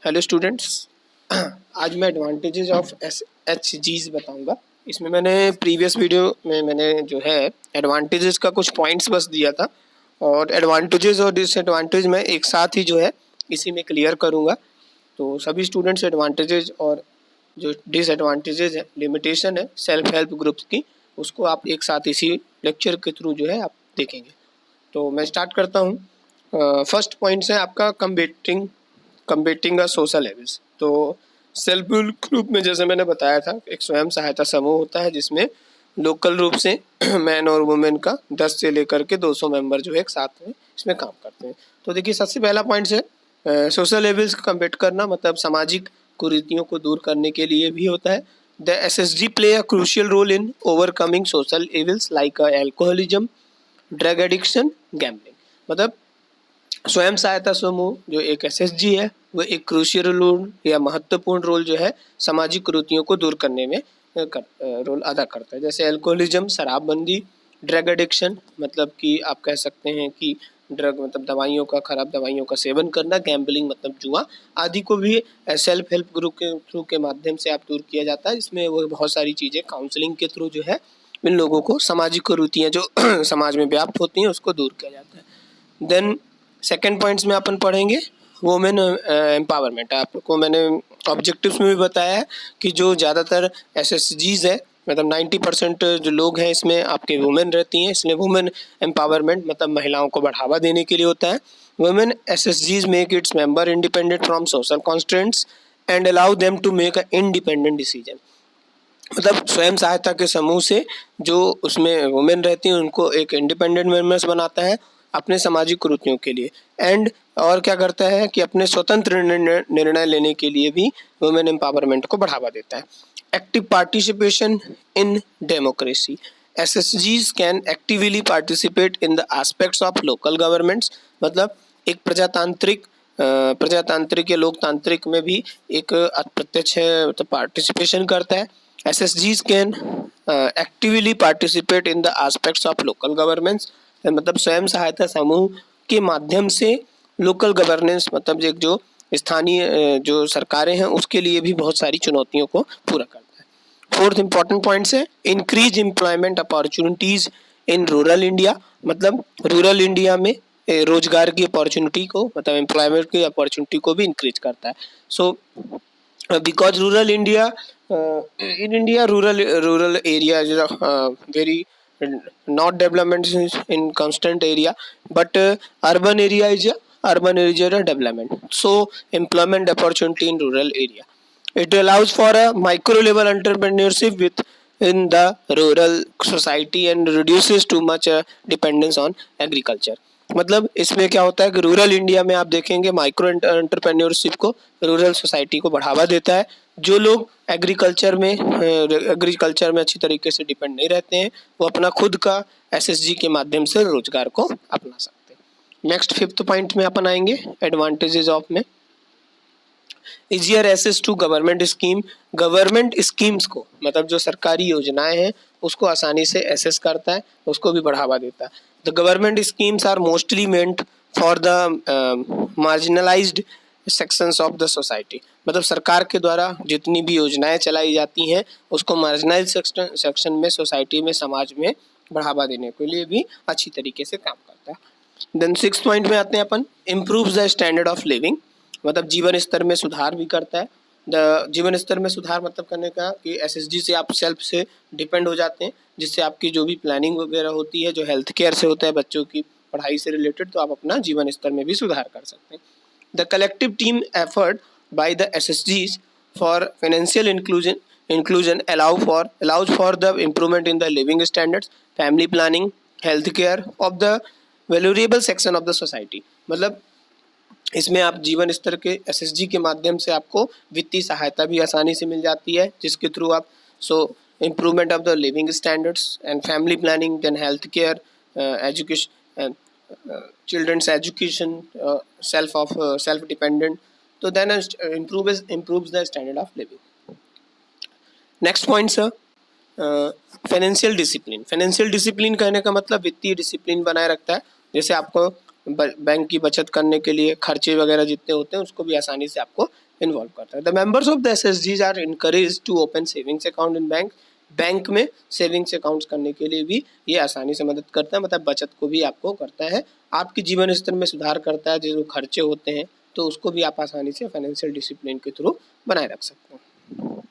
Hello students. आज मैं advantages of SHGs बताऊंगा। इसमें मैंने प्रीवियस वीडियो में मैंने जो है एडवांटेजेस का कुछ पॉइंट्स बस दिया था, और एडवांटेजेस और डिसएडवांटेज मैं एक साथ ही जो है इसी में क्लियर करूंगा। तो सभी स्टूडेंट्स एडवांटेजेस और जो डिसएडवांटेजेस है, लिमिटेशन है सेल्फ हेल्प ग्रुप्स की, उसको आप एक साथ इसी लेक्चर के थ्रू जो है आप देखेंगे। तो मैं स्टार्ट करता हूँ। फर्स्ट पॉइंट्स है आपका कम्बेटिंग सोशल एविल्स। तो सेल्फ हेल्प ग्रुप में जैसे मैंने बताया था, एक स्वयं सहायता समूह होता है जिसमें लोकल रूप से मैन और वुमेन का 10 से लेकर के 200 मेंबर जो है एक साथ में इसमें काम करते हैं। तो देखिए, सबसे पहला पॉइंट है सोशल एविल्स को कम्बेट करना, मतलब सामाजिक कुरीतियों को दूर करने के लिए भी होता है। The SSG play a crucial role in overcoming social evils like alcoholism, drug addiction, gambling. मतलब स्वयं सहायता समूह जो एक SSG है, वो एक क्रूशियल रोल या महत्वपूर्ण रोल जो है सामाजिक कुरीतियों को दूर करने में रोल अदा करता है। जैसे एल्कोहलिज्म, शराबबंदी, ड्रग एडिक्शन, मतलब कि आप कह सकते हैं कि ड्रग मतलब दवाइयों का, खराब दवाइयों का सेवन करना, गैम्बलिंग मतलब जुआ आदि को भी सेल्फ हेल्प ग्रुप के थ्रू के माध्यम से आप दूर किया जाता है। इसमें वो बहुत सारी चीज़ें काउंसलिंग के थ्रू जो है इन लोगों को सामाजिक कुरीतियाँ जो समाज में व्याप्त होती हैं उसको दूर किया जाता है। देन सेकेंड पॉइंट्स में अपन पढ़ेंगे वुमेन एम्पावरमेंट। आपको मैंने ऑब्जेक्टिव्स में भी बताया है कि जो ज़्यादातर SSGs है, मतलब 90% जो लोग हैं इसमें आपके वुमेन रहती हैं, इसलिए वुमेन एम्पावरमेंट मतलब महिलाओं को बढ़ावा देने के लिए होता है। Women SSGs make its member independent from social constraints and allow them to make a independent decision. मतलब स्वयं सहायता के समूह से जो उसमें वुमेन रहती हैं उनको एक इंडिपेंडेंट मेंबर्स बनाता है अपने सामाजिक कुरीतियों के लिए। एंड और क्या करता है कि अपने स्वतंत्र निर्णय लेने के लिए भी वुमेन एम्पावरमेंट को बढ़ावा देता है। Active participation in democracy. SSGs can actively participate in the aspects of local governments. मतलब एक प्रजातांत्रिक या लोकतांत्रिक में भी एक अप्रत्यक्ष मतलब पार्टिसिपेशन करता है। SSGs can actively participate in the aspects of local governance. मतलब स्वयं सहायता समूह के माध्यम से लोकल गवर्नेंस मतलब एक जो स्थानीय जो सरकारें हैं उसके लिए भी बहुत सारी चुनौतियों को पूरा करता है। फोर्थ इंपॉर्टेंट पॉइंट्स है increase employment opportunities in rural India. मतलब रूरल इंडिया में रोजगार की अपॉर्चुनिटी को, मतलब एम्प्लॉयमेंट की अपॉर्चुनिटी को भी इंक्रीज करता है। सो because rural India, in India rural area is very not development in constant area, but urban area is a development. So employment opportunity in rural area, it allows for a micro level entrepreneurship with in the rural society and reduces too much dependence on agriculture। मतलब इसमें क्या होता है कि rural India में आप देखेंगे micro entrepreneurship को, रूरल सोसाइटी को बढ़ावा देता है। जो लोग एग्रीकल्चर में अच्छी तरीके से डिपेंड नहीं रहते हैं वो अपना खुद का SSG के माध्यम से रोजगार को अपना सकते हैं। नेक्स्ट फिफ्थ पॉइंट में अपन आएंगे एडवांटेजेस ऑफ में easier access to government scheme. Government schemes को मतलब जो सरकारी योजनाएं हैं उसको आसानी से एक्सेस करता है, उसको भी बढ़ावा देता है। The government schemes are mostly meant for the marginalised sections of the society. मतलब सरकार के द्वारा जितनी भी योजनाएं चलाई जाती हैं उसको मार्जिनलाइज सेक्शन में, सोसाइटी में, समाज में बढ़ावा देने के लिए भी अच्छी तरीके से काम करता है। देन सिक्स पॉइंट में आते हैं अपन improve the standard of living. मतलब जीवन स्तर में सुधार भी करता है। जीवन स्तर में सुधार मतलब करने का कि SSG से आप सेल्फ से डिपेंड हो जाते हैं, जिससे आपकी जो भी प्लानिंग वगैरह होती है, जो हेल्थ केयर से होता है, बच्चों की पढ़ाई से रिलेटेड, तो आप अपना जीवन स्तर में भी सुधार कर सकते हैं। The collective team effort by the SSGs for financial inclusion allows for the improvement in the living standards, family planning, health care of the valuable section of the society। मतलब इसमें आप जीवन स्तर के SSG के माध्यम से आपको वित्तीय सहायता भी आसानी से मिल जाती है, जिसके थ्रू आप improvement of the living standards and family planning, then health care, education, children's education, self dependent, तो then improves the standard of living। Next point sir financial discipline. Financial discipline कहने का मतलब वित्तीय डिसिप्लिन बनाए रखता है। जैसे आपको बैंक की बचत करने के लिए खर्चे वगैरह जितने होते हैं उसको भी आसानी से आपको इन्वॉल्व करता है। द मेंबर्स ऑफ द एसएचजीज are encourage to open savings account in bank. Bank में सेविंग्स अकाउंट्स करने के लिए भी ये आसानी से मदद करता है, मतलब बचत को भी आपको करता है, आपके जीवन स्तर में सुधार करता है। जो खर्चे होते हैं तो उसको भी आप आसानी से फाइनेंशियल डिसिप्लिन के थ्रू बनाए रख सकते हैं।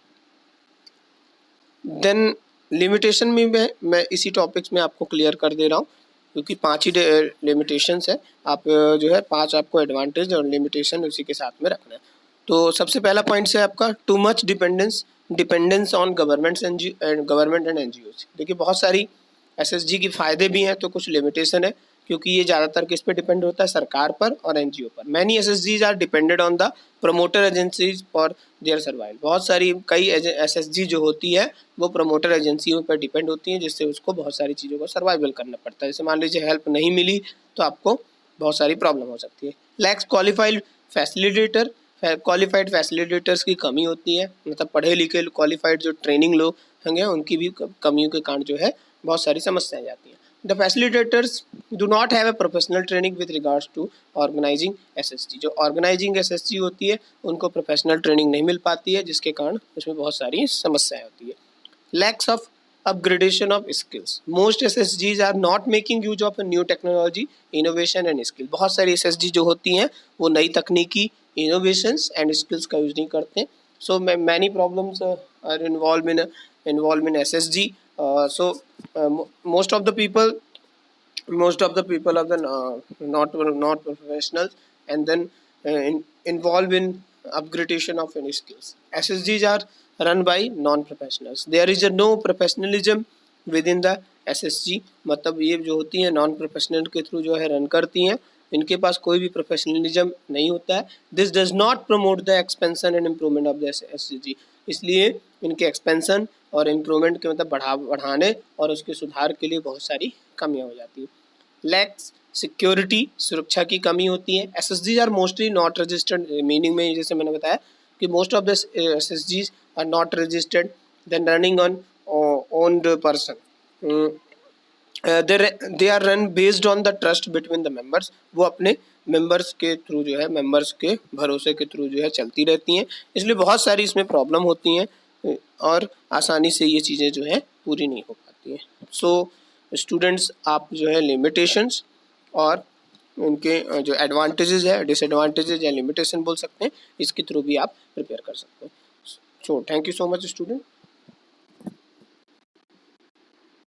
देन लिमिटेशन में मैं इसी टॉपिक्स में आपको क्लियर कर दे रहा हूँ, क्योंकि 5 ही लिमिटेशंस है। आप जो है 5 आपको एडवांटेज और लिमिटेशन उसी के साथ में रखना है। तो सबसे पहला पॉइंट है आपका too much dependence on government and NGO. देखिए बहुत सारी एसएसजी के फायदे भी हैं तो कुछ लिमिटेशन है, क्योंकि ये ज़्यादातर किस पे डिपेंड होता है, सरकार पर और एनजीओ पर। मैनी एसएसजीज are depended on the promoter agencies for their survival. बहुत सारी कई एसएसजी जो होती है वो प्रमोटर एजेंसियों पर डिपेंड होती हैं, जिससे उसको बहुत सारी चीज़ों को सर्वाइवल करना पड़ता है। जैसे मान लीजिए हेल्प नहीं मिली तो आपको बहुत सारी प्रॉब्लम हो सकती है। Lakhs qualified facilitator, qualified facilitators की कमी होती है, मतलब पढ़े लिखे क्वालिफाइड जो ट्रेनिंग लोग होंगे उनकी भी कमियों के कारण जो है बहुत सारी समस्याएं जाती हैं। The facilitators do not have a professional training with regards to organising SSG. जो ऑर्गेनाइजिंग एसएसजी होती है उनको प्रोफेशनल ट्रेनिंग नहीं मिल पाती है, जिसके कारण उसमें बहुत सारी समस्याएं होती है। Lakhs of upgradation of skills. Most SSGs are not making use of a new technology, innovation and skill. बहुत सारी SSG जो होती हैं वो नई तकनीकी, innovations and skills का यूज नहीं करते। So many problems are involved in SSG. So most of the people are the not professionals, and then involved in upgradation of any skills. SSGs are run by non-professionals. There is a no professionalism within the SSG. मतलब ये जो होती हैं non professional के through जो है run करती हैं, इनके पास कोई भी प्रोफेशनलिज्म नहीं होता है। This does not promote the expansion and improvement of the SSG। इसलिए इनके एक्सपेंशन और इम्प्रूवमेंट के मतलब बढ़ाने और उसके सुधार के लिए बहुत सारी कमियाँ हो जाती हैं। लैक्स सिक्योरिटी, सुरक्षा की कमी होती है। SSGs are mostly not registered, meaning में जैसे मैंने बताया कि most of the SSGs are not registered, then running on owned person. They are run based on the trust between the members. वो अपने मेंबर्स के थ्रू जो है, मेंबर्स के भरोसे के थ्रू जो है चलती रहती हैं, इसलिए बहुत सारी इसमें प्रॉब्लम होती हैं और आसानी से ये चीज़ें जो है पूरी नहीं हो पाती हैं। सो स्टूडेंट्स आप जो है लिमिटेशंस और उनके जो एडवांटेजेस है, डिसएडवांटेजेस या लिमिटेशन बोल सकते हैं, इसके थ्रू भी आप प्रिपेयर कर सकते हैं। So thank you so much student.